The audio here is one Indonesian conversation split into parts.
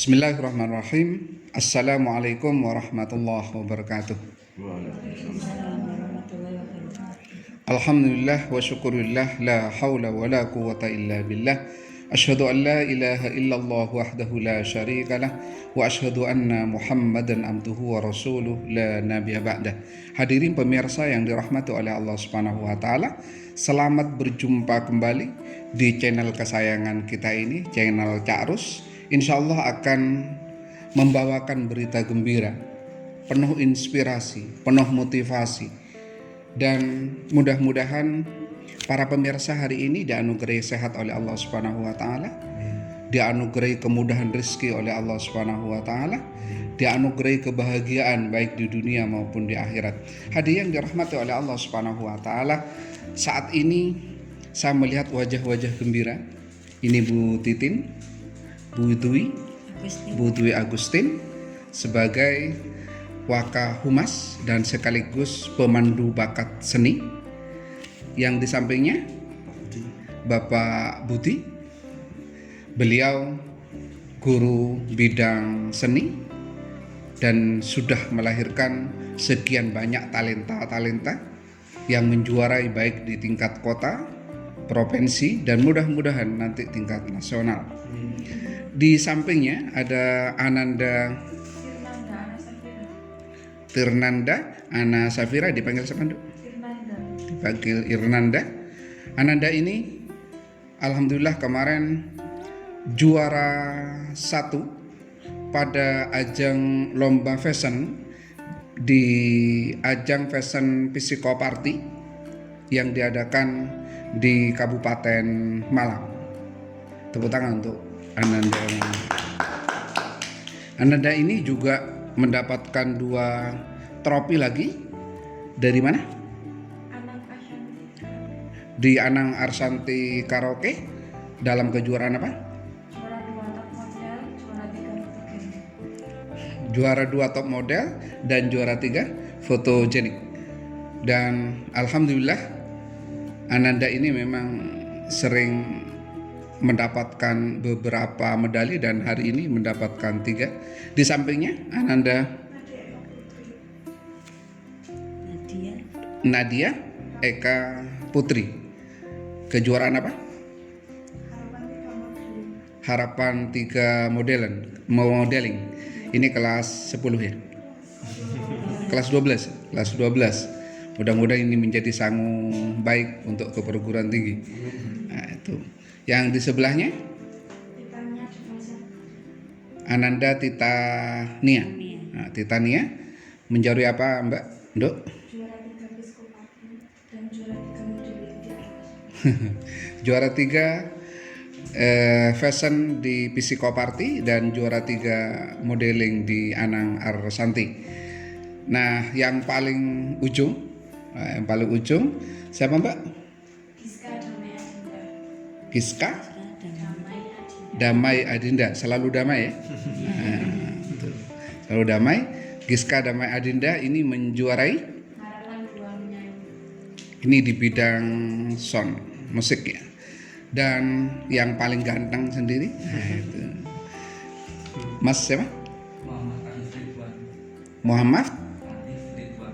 Bismillahirrahmanirrahim. Assalamualaikum warahmatullahi wabarakatuh. Alhamdulillah wa syukurillah, la hawla wa la quwwata illa billah. Asyhadu an la ilaha illallah wahdahu la syarikalah wa asyhadu anna Muhammadan abduhu wa rasuluh la nabiyya ba'dah. Hadirin pemirsa yang dirahmati oleh Allah Subhanahu wa taala, selamat berjumpa kembali di channel kesayangan kita ini, channel Ca'rus. Insyaallah akan membawakan berita gembira, penuh inspirasi, penuh motivasi, dan mudah-mudahan para pemirsa hari ini dianugerahi sehat oleh Allah Subhanahu wa taala, dianugerahi kemudahan rezeki oleh Allah Subhanahu wa taala, dianugerahi kebahagiaan baik di dunia maupun di akhirat. Hadirin yang dirahmati oleh Allah Subhanahu wa taala, saat ini saya melihat wajah-wajah gembira. Ini Bu Titin, Bu Dwi Agustin sebagai Wakahumas dan sekaligus pemandu bakat seni. Yang di sampingnya Bapak Budi, beliau guru bidang seni dan sudah melahirkan sekian banyak talenta-talenta yang menjuarai baik di tingkat kota, provinsi, dan mudah-mudahan nanti tingkat nasional. Di sampingnya ada Ananda Tirnanda Ana Safira, dipanggil siapa, Duk? Dipanggil Irnanda. Ananda ini alhamdulillah kemarin juara 1 pada ajang lomba fashion di ajang fashion Psikoparty yang diadakan di Kabupaten Malang. Tepuk tangan untuk Ananda. Ananda ini juga mendapatkan 2 trofi lagi. Dari mana? Di Anang Arsanti Karaoke dalam kejuaraan apa? Juara 2 top model dan juara 3 fotogenik. Dan alhamdulillah Ananda ini memang sering mendapatkan beberapa medali dan hari ini mendapatkan 3. Di sampingnya Ananda Nadia Eka Putri, kejuaraan apa? Harapan 3 modeling. Ini kelas 10 ya? Kelas 12. Mudah-mudahan ini menjadi sangu baik untuk ke perguruan tinggi. Nah, itu. Yang di sebelahnya Ananda Titania. Nah, Titania menjuarai apa, Mbak Nduk? Juara 3 Psikoparty dan juara 3 modeling di atas. Juara 3 fashion di Psikoparty dan juara 3 modeling di Anang Arsanti. Nah, yang paling ujung siapa, Mbak? Giska Damai Adinda, selalu damai ya. Selalu damai. Giska Damai Adinda ini menjuarai ini di bidang sound musik ya. Dan yang paling ganteng sendiri itu Mas siapa? Muhammad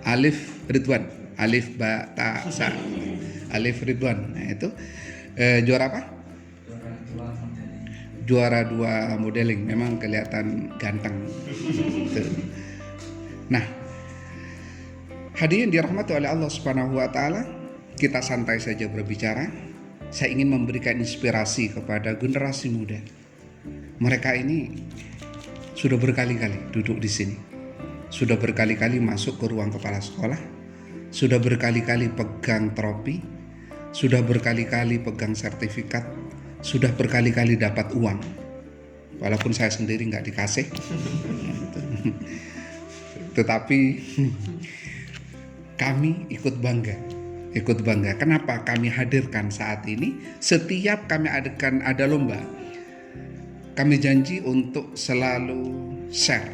Alif Ridwan. Alif Batasa Alif Ridwan. Nah, itu juara apa? Juara 2 modeling. Memang kelihatan ganteng. Nah, hadirin dirahmati oleh Allah Subhanahu wa taala, kita santai saja berbicara. Saya ingin memberikan inspirasi kepada generasi muda. Mereka ini sudah berkali-kali duduk di sini. Sudah berkali-kali masuk ke ruang kepala sekolah. Sudah berkali-kali pegang trofi. Sudah berkali-kali pegang sertifikat, sudah berkali-kali dapat uang, walaupun saya sendiri nggak dikasih. Tetapi kami ikut bangga. Kenapa kami hadirkan saat ini? Setiap kami adakan ada lomba, kami janji untuk selalu share,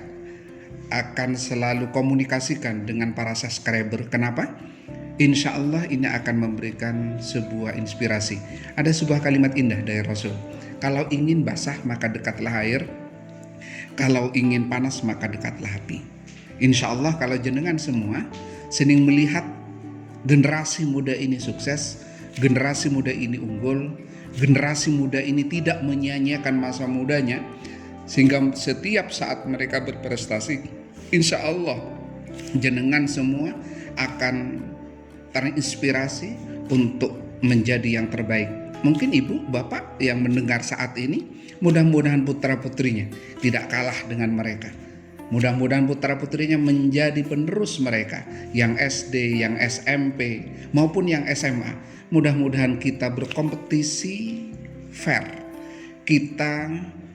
akan selalu komunikasikan dengan para subscriber. Kenapa? Insya Allah ini akan memberikan sebuah inspirasi. Ada sebuah kalimat indah dari Rasul. Kalau ingin basah maka dekatlah air. Kalau ingin panas maka dekatlah api. Insya Allah kalau jenengan semua sening melihat generasi muda ini sukses, generasi muda ini unggul, generasi muda ini tidak menyia-nyiakan masa mudanya, sehingga setiap saat mereka berprestasi, insya Allah jenengan semua akan terinspirasi untuk menjadi yang terbaik. Mungkin ibu, bapak yang mendengar saat ini, mudah-mudahan putra-putrinya tidak kalah dengan mereka. Mudah-mudahan putra-putrinya menjadi penerus mereka, yang SD, yang SMP, maupun yang SMA. Mudah-mudahan kita berkompetisi fair. Kita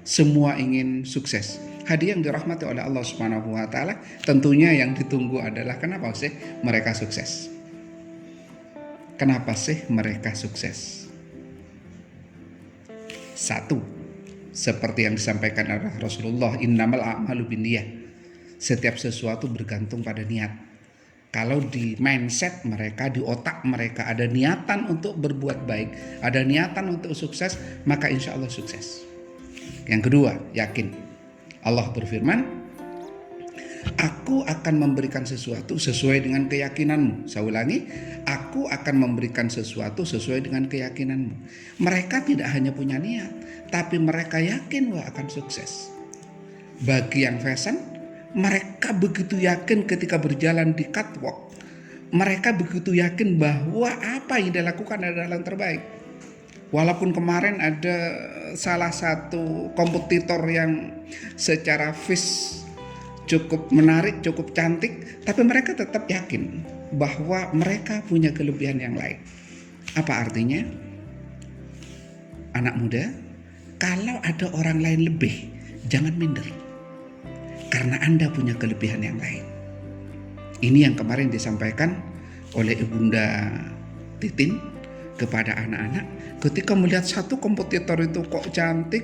semua ingin sukses. Hadiah yang dirahmati oleh Allah Subhanahu wa taala, tentunya yang ditunggu adalah kenapa sih mereka sukses? Kenapa sih mereka sukses? Satu, seperti yang disampaikan oleh Rasulullah, innamal a'malu binniyah. Setiap sesuatu bergantung pada niat. Kalau di mindset mereka, di otak mereka ada niatan untuk berbuat baik, ada niatan untuk sukses, maka insya Allah sukses. Yang kedua, yakin. Allah berfirman, aku akan memberikan sesuatu sesuai dengan keyakinanmu. Saya ulangi, aku akan memberikan sesuatu sesuai dengan keyakinanmu. Mereka tidak hanya punya niat, tapi mereka yakin bahwa akan sukses. Bagi yang fashion, mereka begitu yakin ketika berjalan di catwalk. Mereka begitu yakin bahwa apa yang dilakukan adalah yang terbaik. Walaupun kemarin ada salah satu kompetitor yang secara cukup menarik, cukup cantik, tapi mereka tetap yakin bahwa mereka punya kelebihan yang lain. Apa artinya? Anak muda, kalau ada orang lain lebih, jangan minder. Karena Anda punya kelebihan yang lain. Ini yang kemarin disampaikan oleh Ibunda Titin kepada anak-anak. Ketika melihat satu kompetitor itu kok cantik,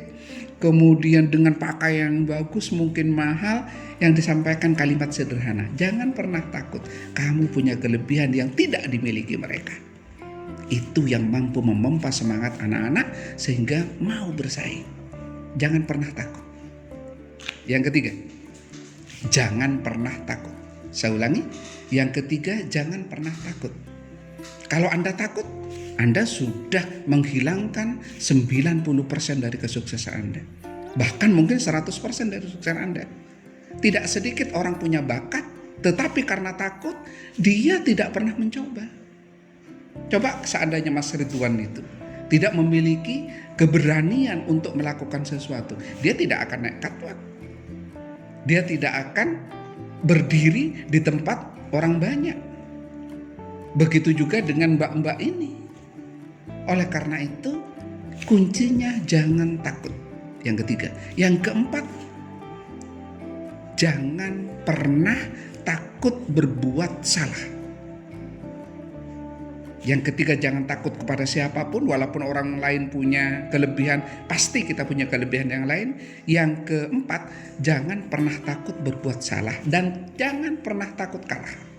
kemudian dengan pakaian yang bagus, mungkin mahal, yang disampaikan kalimat sederhana, jangan pernah takut, kamu punya kelebihan yang tidak dimiliki mereka. Itu yang mampu memompa semangat anak-anak sehingga mau bersaing. Jangan pernah takut. Yang ketiga, jangan pernah takut. Saya ulangi, yang ketiga, jangan pernah takut. Kalau Anda takut, Anda sudah menghilangkan 90% dari kesuksesan Anda. Bahkan mungkin 100% dari kesuksesan Anda. Tidak sedikit orang punya bakat, tetapi karena takut, dia tidak pernah mencoba. Coba seandainya Mas Ridwan itu tidak memiliki keberanian untuk melakukan sesuatu, dia tidak akan naik catwalk. Dia tidak akan berdiri di tempat orang banyak. Begitu juga dengan mbak-mbak ini. Oleh karena itu, kuncinya jangan takut. Yang ketiga. Yang keempat, jangan pernah takut berbuat salah. Yang ketiga, jangan takut kepada siapapun, walaupun orang lain punya kelebihan, pasti kita punya kelebihan yang lain. Yang keempat, jangan pernah takut berbuat salah dan jangan pernah takut kalah.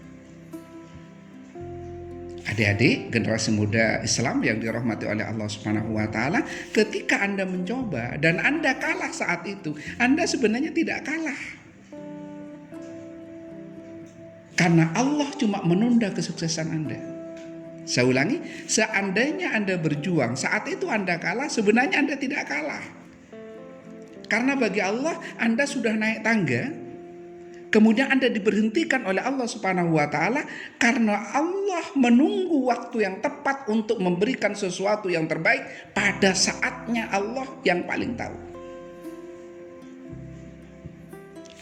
Adik-adik, generasi muda Islam yang dirahmati oleh Allah Subhanahu wa taala, ketika Anda mencoba dan Anda kalah saat itu, Anda sebenarnya tidak kalah. Karena Allah cuma menunda kesuksesan Anda. Saya ulangi, seandainya Anda berjuang, saat itu Anda kalah, sebenarnya Anda tidak kalah. Karena bagi Allah, Anda sudah naik tangga, kemudian Anda diberhentikan oleh Allah Subhanahu wa taala karena Allah menunggu waktu yang tepat untuk memberikan sesuatu yang terbaik pada saatnya Allah yang paling tahu.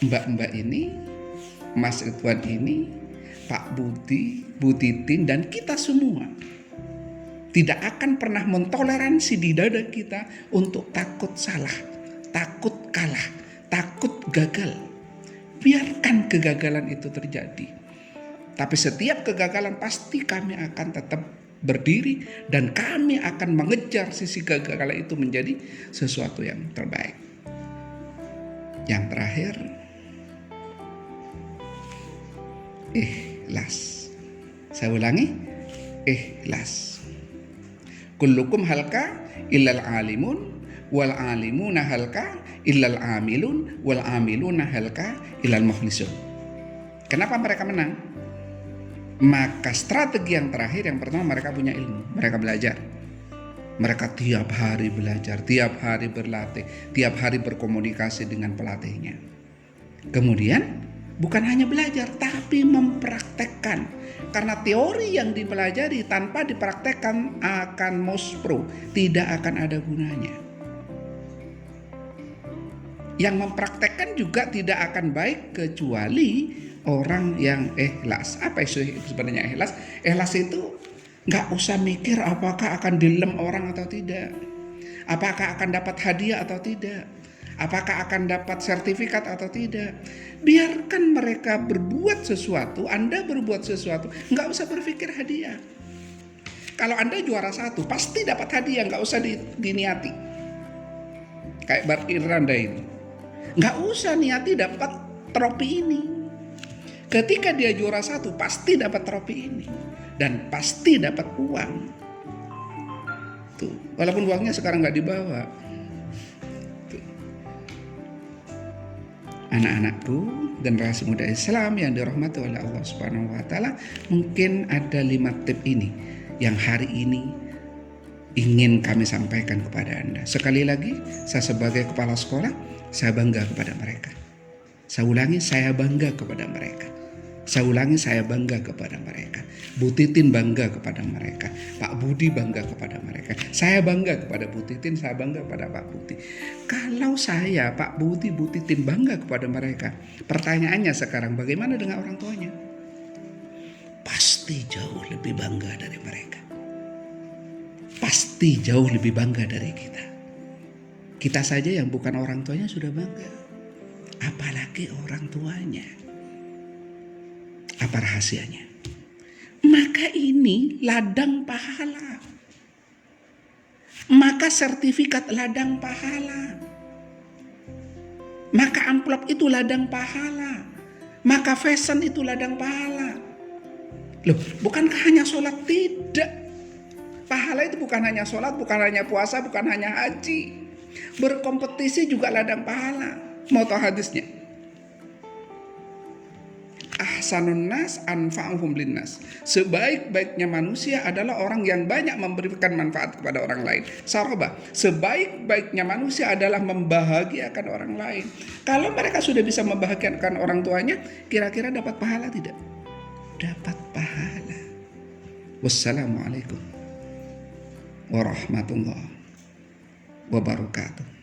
Mbak-mbak ini, Mas Ridwan ini, Pak Budi, Bu Titin, dan kita semua tidak akan pernah mentoleransi di dada kita untuk takut salah, takut kalah, takut gagal. Biarkan kegagalan itu terjadi. Tapi setiap kegagalan pasti kami akan tetap berdiri dan kami akan mengejar sisi kegagalan itu menjadi sesuatu yang terbaik. Yang terakhir, ikhlas. Saya ulangi, ikhlas. Kullukum halka illal alimun wal alimuna halka illal amilun wal amiluna halka illal mukhlisun. Kenapa mereka menang? Maka strategi yang terakhir, yang pertama, mereka punya ilmu, mereka belajar. Mereka tiap hari belajar, tiap hari berlatih, tiap hari berkomunikasi dengan pelatihnya. Kemudian bukan hanya belajar, tapi mempraktekkan. Karena teori yang dipelajari tanpa dipraktekkan akan muspro, tidak akan ada gunanya. Yang mempraktekkan juga tidak akan baik kecuali orang yang ikhlas. Apa itu sebenarnya ikhlas? Ikhlas itu nggak usah mikir apakah akan dilem orang atau tidak, apakah akan dapat hadiah atau tidak, apakah akan dapat sertifikat atau tidak. Biarkan mereka berbuat sesuatu, Anda berbuat sesuatu, nggak usah berpikir hadiah. Kalau Anda juara 1 pasti dapat hadiah, nggak usah diniati. Kayak Bar Iranda ini, nggak usah niati dapat trofi ini. Ketika dia juara 1 pasti dapat trofi ini dan pasti dapat uang. Tuh, walaupun uangnya sekarang nggak dibawa. Anak-anakku, generasi muda Islam yang dirahmati oleh Allah Subhanahu wa taala, mungkin ada 5 tips ini yang hari ini ingin kami sampaikan kepada Anda. Sekali lagi, saya sebagai kepala sekolah, saya bangga kepada mereka. Saya ulangi, saya bangga kepada mereka. Saya ulangi, saya bangga kepada mereka. Bu Titin bangga kepada mereka. Pak Budi bangga kepada mereka. Saya bangga kepada Bu Titin, saya bangga kepada Pak Budi. Kalau saya, Pak Budi, Bu Titin bangga kepada mereka, pertanyaannya sekarang, bagaimana dengan orang tuanya? Pasti jauh lebih bangga dari mereka. Pasti jauh lebih bangga dari kita. Kita saja yang bukan orang tuanya sudah bangga, apalagi orang tuanya. Apa rahasianya? Maka ini ladang pahala. Maka sertifikat ladang pahala. Maka amplop itu ladang pahala. Maka fashion itu ladang pahala. Loh, bukankah hanya sholat? Tidak. Pahala itu bukan hanya sholat, bukan hanya puasa, bukan hanya haji. Berkompetisi juga ladang pahala. Mau tahu hadisnya? Ahsanun nas anfa'uhum linnas. Sebaik-baiknya manusia adalah orang yang banyak memberikan manfaat kepada orang lain. Sarabah, sebaik-baiknya manusia adalah membahagiakan orang lain. Kalau mereka sudah bisa membahagiakan orang tuanya, kira-kira dapat pahala tidak? Dapat pahala. Wassalamualaikum warahmatullahi wabarakatuh.